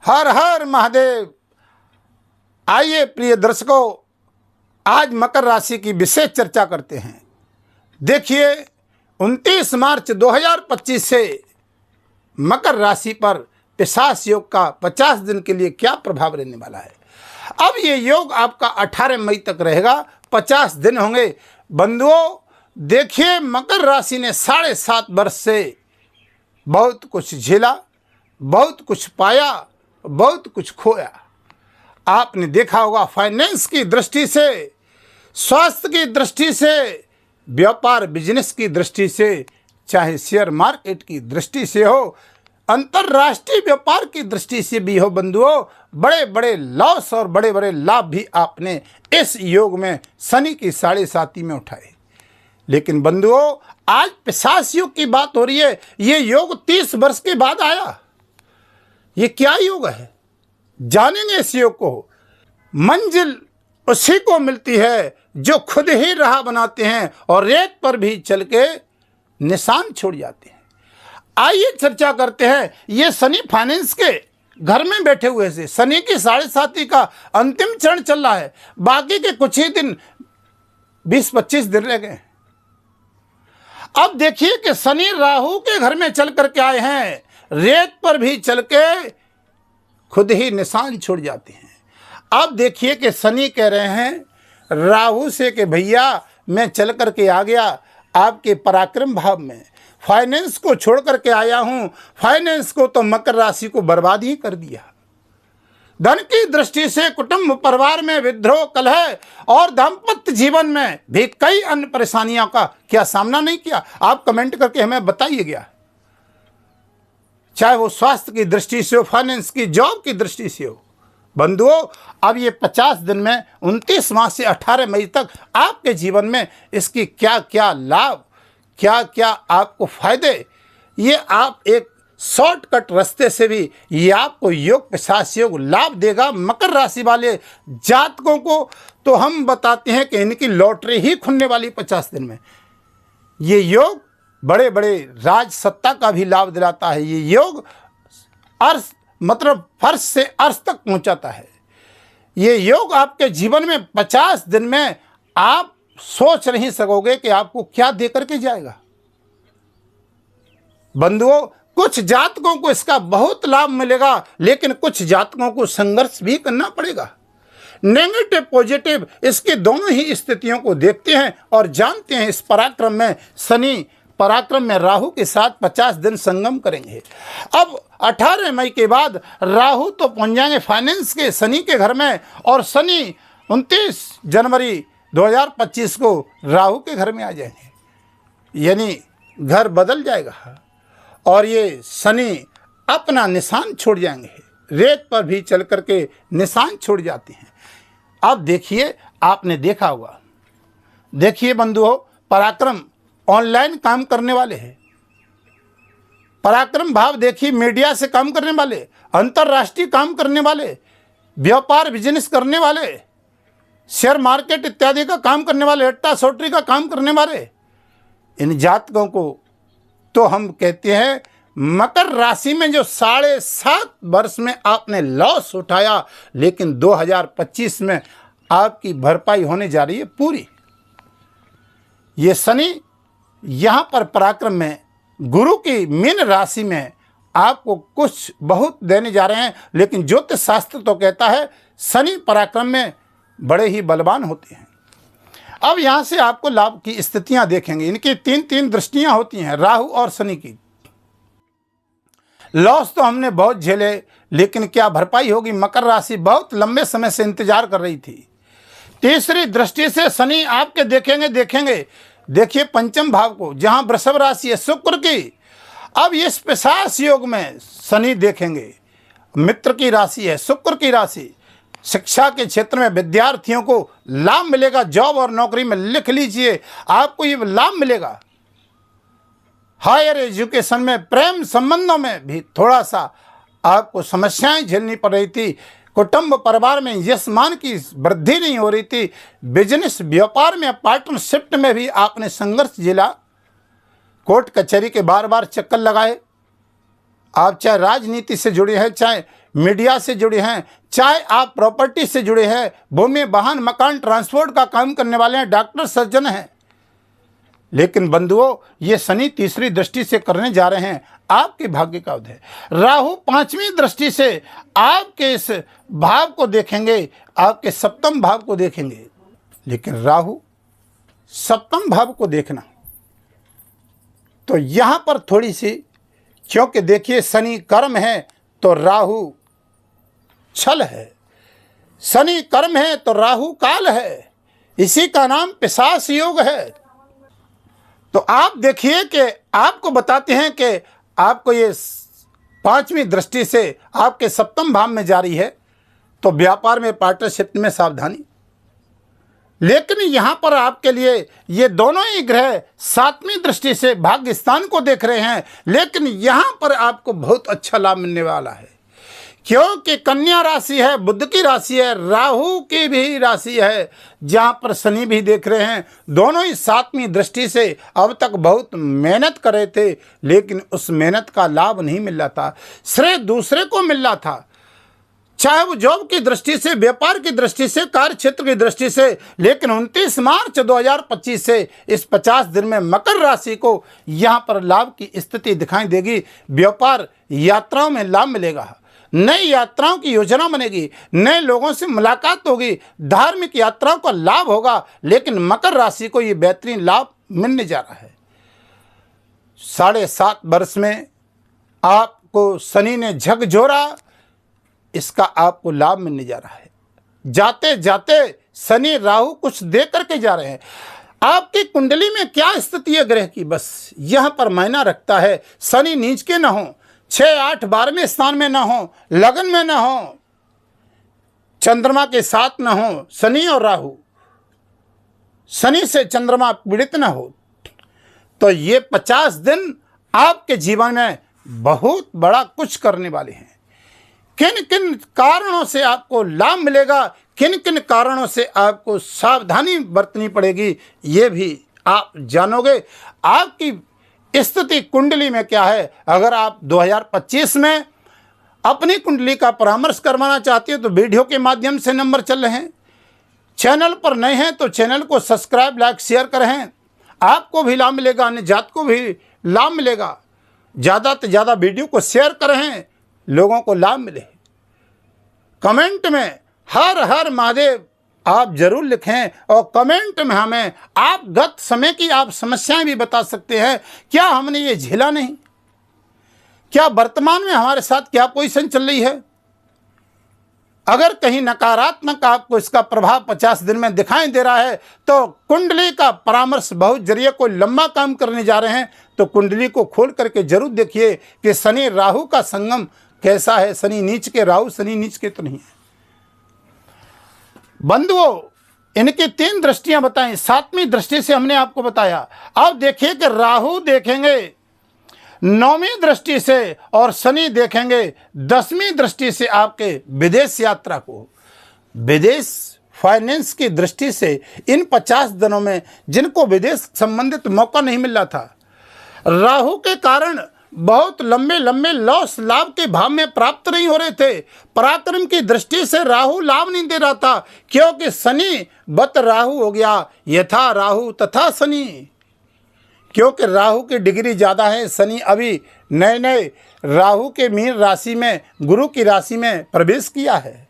हर हर महादेव। आइए प्रिय दर्शकों, आज मकर राशि की विशेष चर्चा करते हैं। देखिए 29 मार्च 2025 से मकर राशि पर पिशाच योग का 50 दिन के लिए क्या प्रभाव रहने वाला है। अब ये योग आपका 18 मई तक रहेगा, 50 दिन होंगे। बंधुओं देखिए, मकर राशि ने 7.5 वर्ष से बहुत कुछ झेला, बहुत कुछ पाया, बहुत कुछ खोया। आपने देखा होगा, फाइनेंस की दृष्टि से, स्वास्थ्य की दृष्टि से, व्यापार बिजनेस की दृष्टि से, चाहे शेयर मार्केट की दृष्टि से हो, अंतर्राष्ट्रीय व्यापार की दृष्टि से भी हो, बंधुओं बड़े बड़े लॉस और बड़े बड़े लाभ भी आपने इस योग में शनि की 7.5 में उठाए। लेकिन बंधुओं आज पिशाच योग की बात हो रही है। ये योग 30 वर्ष के बाद आया। ये क्या योग है, जानेंगे इस योग को। मंजिल उसी को मिलती है जो खुद ही राह बनाते हैं और रेत पर भी चल के निशान छोड़ जाते हैं। आइए चर्चा करते हैं। ये शनि फाइनेंस के घर में बैठे हुए से शनि की 7.5 का अंतिम चरण चल रहा है। बाकी के कुछ ही दिन 20-25 दिन रह गए। अब देखिए कि शनि राहु के घर में चल करके आए हैं, रेत पर भी चल के खुद ही निशान छोड़ जाते हैं। अब देखिए कि शनि कह रहे हैं राहु से कि भैया मैं चल करके आ गया आपके पराक्रम भाव में, फाइनेंस को छोड़ करके आया हूं। फाइनेंस को तो मकर राशि को बर्बाद ही कर दिया। धन की दृष्टि से कुटुंब परिवार में विद्रोह, कलह और दाम्पत्य जीवन में भी कई अन्य परेशानियों का क्या सामना नहीं किया। आप कमेंट करके हमें बताइएगा, चाहे वो स्वास्थ्य की दृष्टि से हो, फाइनेंस की, जॉब की दृष्टि से हो। बंधुओं अब ये 50 दिन में 29 मार्च से 18 मई तक आपके जीवन में इसकी क्या क्या लाभ, क्या क्या आपको फायदे, ये आप एक शॉर्टकट रास्ते से भी ये आपको योग पिशाच योग लाभ देगा। मकर राशि वाले जातकों को तो हम बताते हैं कि इनकी लॉटरी ही खुलने वाली 50 दिन में। ये योग बड़े बड़े राज सत्ता का भी लाभ दिलाता है। ये योग अर्थ मतलब फर्श से अर्श तक पहुंचाता है। ये योग आपके जीवन में 50 दिन में आप सोच नहीं सकोगे कि आपको क्या दे करके जाएगा। बंधुओं कुछ जातकों को इसका बहुत लाभ मिलेगा, लेकिन कुछ जातकों को संघर्ष भी करना पड़ेगा। नेगेटिव पॉजिटिव इसकी दोनों ही स्थितियों को देखते हैं और जानते हैं इस पराक्रम में शनि पराक्रम में राहु के साथ 50 दिन संगम करेंगे। अब 18 मई के बाद राहु तो पहुंच जाएंगे फाइनेंस के शनि के घर में, और शनि 29 जनवरी 2025 को राहु के घर में आ जाएंगे। यानी घर बदल जाएगा और ये शनि अपना निशान छोड़ जाएंगे। रेत पर भी चल करके निशान छोड़ जाते हैं। अब देखिए, आपने देखा होगा, देखिए बंधुओं पराक्रम ऑनलाइन काम करने वाले हैं। पराक्रम भाव देखिए मीडिया से काम करने वाले, अंतर्राष्ट्रीय काम करने वाले, व्यापार बिजनेस करने वाले, शेयर मार्केट इत्यादि का काम करने वाले, अट्टा सोटरी का काम करने वाले, इन जातकों को तो हम कहते हैं मकर राशि में जो 7.5 वर्ष में आपने लॉस उठाया, लेकिन 2025 में आपकी भरपाई होने जा रही है पूरी। ये शनि यहाँ पर पराक्रम में गुरु की मीन राशि में आपको कुछ बहुत देने जा रहे हैं, लेकिन ज्योतिष शास्त्र तो कहता है शनि पराक्रम में बड़े ही बलवान होते हैं। अब यहाँ से आपको लाभ की स्थितियां देखेंगे। इनकी 3 दृष्टियां होती हैं राहु और शनि की। लॉस तो हमने बहुत झेले, लेकिन क्या भरपाई होगी। मकर राशि बहुत लंबे समय से इंतजार कर रही थी। तीसरी दृष्टि से शनि आपके देखेंगे देखिए पंचम भाव को, जहां वृषभ राशि है शुक्र की। अब इस पिशाच योग में शनि देखेंगे, मित्र की राशि है, शुक्र की राशि। शिक्षा के क्षेत्र में विद्यार्थियों को लाभ मिलेगा। जॉब और नौकरी में लिख लीजिए, आपको ये लाभ मिलेगा। हायर एजुकेशन में, प्रेम संबंधों में भी थोड़ा सा आपको समस्याएं झेलनी पड़ रही थी। कुटुंब परिवार में यश मान की वृद्धि नहीं हो रही थी। बिजनेस व्यापार में, पार्टनरशिप में भी आपने संघर्ष झेला। कोर्ट कचहरी के बार बार चक्कर लगाए। आप चाहे राजनीति से जुड़े हैं, चाहे मीडिया से जुड़े हैं, चाहे आप प्रॉपर्टी से जुड़े हैं, भूमि वाहन मकान ट्रांसपोर्ट का काम करने वाले हैं, डॉक्टर सर्जन हैं। लेकिन बंधुओं, ये शनि तीसरी दृष्टि से करने जा रहे हैं आपके भाग्य का उदय। राहु पांचवी दृष्टि से आपके इस भाव को देखेंगे, आपके सप्तम भाव को देखेंगे। लेकिन राहु सप्तम भाव को देखना तो यहां पर थोड़ी सी, क्योंकि देखिए शनि कर्म है तो राहु छल है, शनि कर्म है तो राहु काल है, इसी का नाम पिशाच योग है। तो आप देखिए कि आपको बताते हैं कि आपको ये पांचवी दृष्टि से आपके सप्तम भाव में जारी है, तो व्यापार में पार्टनरशिप में सावधानी। लेकिन यहां पर आपके लिए ये दोनों ही ग्रह सातवीं दृष्टि से भाग्य स्थान को देख रहे हैं, लेकिन यहां पर आपको बहुत अच्छा लाभ मिलने वाला है, क्योंकि कन्या राशि है, बुध की राशि है, राहु की भी राशि है, जहां पर शनि भी देख रहे हैं। दोनों ही सातवीं दृष्टि से अब तक बहुत मेहनत कर रहे थे, लेकिन उस मेहनत का लाभ नहीं मिल रहा था, श्रेय दूसरे को मिल रहा था, चाहे वो जॉब की दृष्टि से, व्यापार की दृष्टि से, कार्य क्षेत्र की दृष्टि से। लेकिन 29 मार्च 2025 से इस 50 दिन में मकर राशि को यहाँ पर लाभ की स्थिति दिखाई देगी। व्यापार यात्राओं में लाभ मिलेगा, नई यात्राओं की योजना बनेगी, नए लोगों से मुलाकात होगी, धार्मिक यात्राओं का लाभ होगा। लेकिन मकर राशि को ये बेहतरीन लाभ मिलने जा रहा है। 7.5 वर्ष में आपको शनि ने झकझोरा, इसका आपको लाभ मिलने जा रहा है। जाते जाते शनि राहु कुछ दे करके जा रहे हैं। आपकी कुंडली में क्या स्थिति है ग्रह की, बस यहां पर मायना रखता है। शनि नीच के ना हो, 6, 8, 12वें स्थान में ना हो, लगन में ना हो, चंद्रमा के साथ ना हो शनि और राहु, शनि से चंद्रमा पीड़ित ना हो, तो ये 50 दिन आपके जीवन में बहुत बड़ा कुछ करने वाले हैं। किन किन कारणों से आपको लाभ मिलेगा, किन किन कारणों से आपको सावधानी बरतनी पड़ेगी, ये भी आप जानोगे। आपकी स्थिति कुंडली में क्या है। अगर आप 2025 में अपनी कुंडली का परामर्श करवाना चाहते हो तो वीडियो के माध्यम से नंबर चल रहे हैं। चैनल पर नए हैं तो चैनल को सब्सक्राइब, लाइक, शेयर करें, आपको भी लाभ मिलेगा, अन्य जात को भी लाभ मिलेगा। ज़्यादा से ज़्यादा वीडियो को शेयर करें, लोगों को लाभ मिले। कमेंट में हर हर महादेव आप जरूर लिखें, और कमेंट में हमें आप गत समय की आप समस्याएं भी बता सकते हैं। क्या हमने ये झेला नहीं, क्या वर्तमान में हमारे साथ क्या पोजीशन चल रही है। अगर कहीं नकारात्मक आपको इसका प्रभाव 50 दिन में दिखाई दे रहा है तो कुंडली का परामर्श बहुत जरिए कोई लंबा काम करने जा रहे हैं, तो कुंडली को खोल करके जरूर देखिए कि शनि राहु का संगम कैसा है। शनि नीच के, राहु शनि नीच के तो नहीं है। बंधुओं, इनकी 3 दृष्टियां बताएं। 7वीं दृष्टि से हमने आपको बताया। अब देखिए कि राहु देखेंगे 9वीं दृष्टि से और शनि देखेंगे 10वीं दृष्टि से आपके विदेश यात्रा को। विदेश फाइनेंस की दृष्टि से इन 50 दिनों में जिनको विदेश संबंधित मौका नहीं मिल रहा था, राहु के कारण बहुत लंबे लंबे लॉस लाभ के भाव में प्राप्त नहीं हो रहे थे। पराक्रम की दृष्टि से राहु लाभ नहीं दे रहा था, क्योंकि शनि बत राहु हो गया। यथा राहु तथा शनि, क्योंकि राहु की डिग्री ज़्यादा है। शनि अभी नए नए राहु के मीन राशि में, गुरु की राशि में प्रवेश किया है,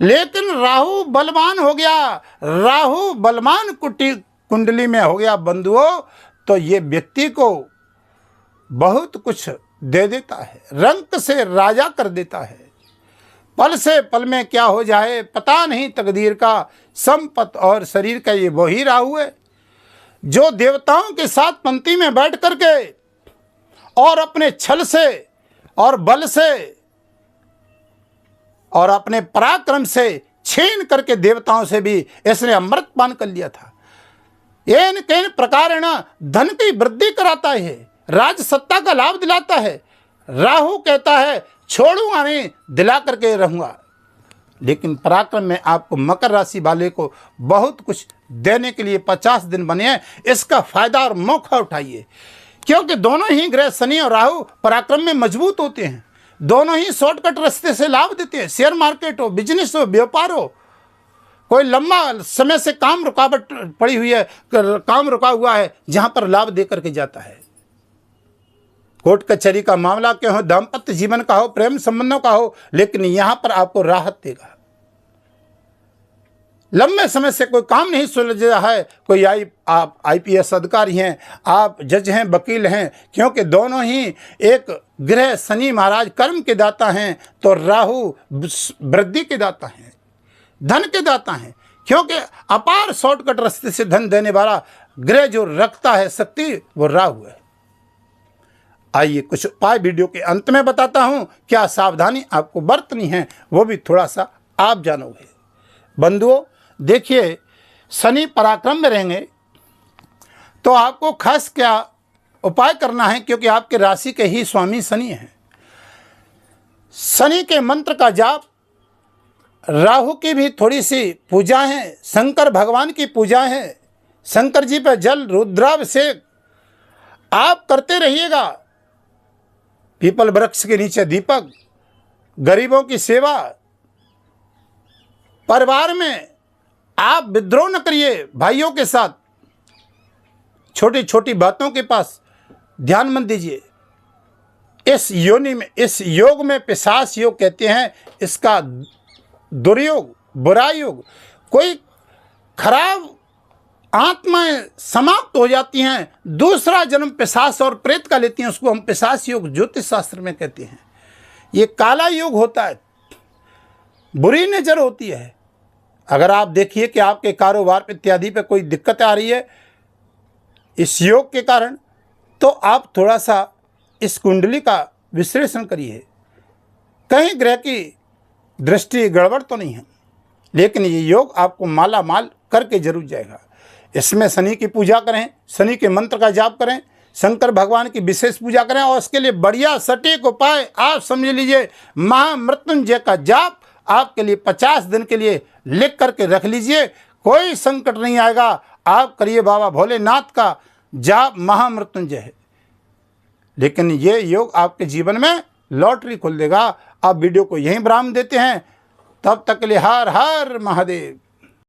लेकिन राहु बलवान हो गया। राहु बलवान कुंडली में हो गया बंधुओं, तो ये व्यक्ति को बहुत कुछ दे देता है, रंक से राजा कर देता है। पल से पल में क्या हो जाए पता नहीं तकदीर का। संपत्ति और शरीर का ये वही राहु है जो देवताओं के साथ पंक्ति में बैठ करके और अपने छल से और बल से और अपने पराक्रम से छीन करके देवताओं से भी इसने अमृत पान कर लिया था। इन कई प्रकार धन की वृद्धि कराता है, राज सत्ता का लाभ दिलाता है। राहु कहता है छोड़ूंगा नहीं, दिला करके रहूंगा। लेकिन पराक्रम में आपको मकर राशि वाले को बहुत कुछ देने के लिए 50 दिन बने हैं। इसका फायदा और मौका उठाइए, क्योंकि दोनों ही ग्रह शनि और राहु पराक्रम में मजबूत होते हैं। दोनों ही शॉर्टकट रास्ते से लाभ देते हैं। शेयर मार्केट हो, बिजनेस हो, व्यापार हो, कोई लंबा समय से काम रुकावट पड़ी हुई है, काम रुका हुआ है, जहां पर लाभ दे करके जाता है। कोर्ट कचहरी का मामला क्यों हो, दाम्पत्य जीवन का हो, प्रेम संबंधों का हो, लेकिन यहां पर आपको राहत देगा। लंबे समय से कोई काम नहीं सुलझ रहा है, कोई आप IPS अधिकारी हैं, आप जज हैं, वकील हैं, क्योंकि दोनों ही एक ग्रह शनि महाराज कर्म के दाता हैं, तो राहु वृद्धि के दाता हैं, धन के दाता हैं, क्योंकि अपार शॉर्टकट रास्ते से धन देने वाला ग्रह जो रखता है शक्ति, वो राहु है। आइए कुछ उपाय वीडियो के अंत में बताता हूं, क्या सावधानी आपको बरतनी है वो भी थोड़ा सा आप जानोगे। बंधुओं देखिए, शनि पराक्रम में रहेंगे तो आपको खास क्या उपाय करना है, क्योंकि आपके राशि के ही स्वामी शनि हैं। शनि के मंत्र का जाप, राहु की भी थोड़ी सी पूजा है, शंकर भगवान की पूजा है, शंकर जी पर जल रुद्राभिषेक आप करते रहिएगा। पीपल वृक्ष के नीचे दीपक, गरीबों की सेवा, परिवार में आप विद्रोह न करिए भाइयों के साथ, छोटी छोटी बातों के पास ध्यान मत दीजिए। इस योनि में, इस योग में पिशाच योग कहते हैं, इसका दुर्योग, बुरा योग, कोई खराब आत्माएं समाप्त हो जाती हैं, दूसरा जन्म पिशाच और प्रेत का लेती हैं, उसको हम पिशाच योग ज्योतिष शास्त्र में कहते हैं। ये काला योग होता है, बुरी नजर होती है। अगर आप देखिए कि आपके कारोबार इत्यादि पे कोई दिक्कत आ रही है इस योग के कारण, तो आप थोड़ा सा इस कुंडली का विश्लेषण करिए, कहीं ग्रह की दृष्टि गड़बड़ तो नहीं है। लेकिन ये योग आपको माला माल करके जरूर जाएगा। इसमें शनि की पूजा करें, शनि के मंत्र का जाप करें, शंकर भगवान की विशेष पूजा करें, और उसके लिए बढ़िया सटीक उपाय आप समझ लीजिए, महामृत्युंजय का जाप आपके लिए 50 दिन के लिए लिख करके रख लीजिए, कोई संकट नहीं आएगा। आप करिए बाबा भोलेनाथ का जाप, महामृत्युंजय है। लेकिन ये योग आपके जीवन में लॉटरी खोल देगा। आप वीडियो को यहीं विराम देते हैं, तब तक के लिए हर हर महादेव।